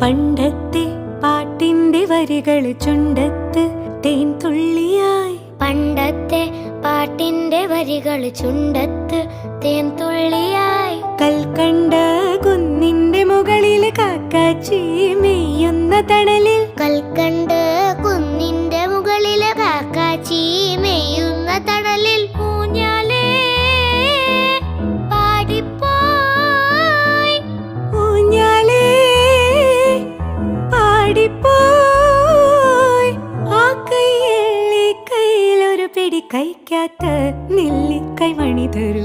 പണ്ടത്തെ പാട്ടിന്റെ വരികൾ ചുണ്ടത്ത് തേൻ തുള്ളിയായി. പണ്ടത്തെ പാട്ടിന്റെ വരികൾ ചുണ്ടത്ത് തേൻ തുള്ളിയായി. കൽക്കണ്ട കുന്നിന്റെ മുകളിൽ കാക്കാച്ചി മെയ്യുന്ന തണലിൽ. കൽക്കണ്ട് കുന്നിന്റെ മുകളിൽ കാക്കാച്ചി മെയ്യുന്ന തണലിൽ. ഊഞ്ഞാലേ പാടിപ്പോയി, ഊഞ്ഞാലേ പാടിപ്പോയി. ആ കൈയിലെ കയ്യിലൊരു പിടി കഴിക്കാത്ത നെല്ലിക്കൈ മണി തരൂ.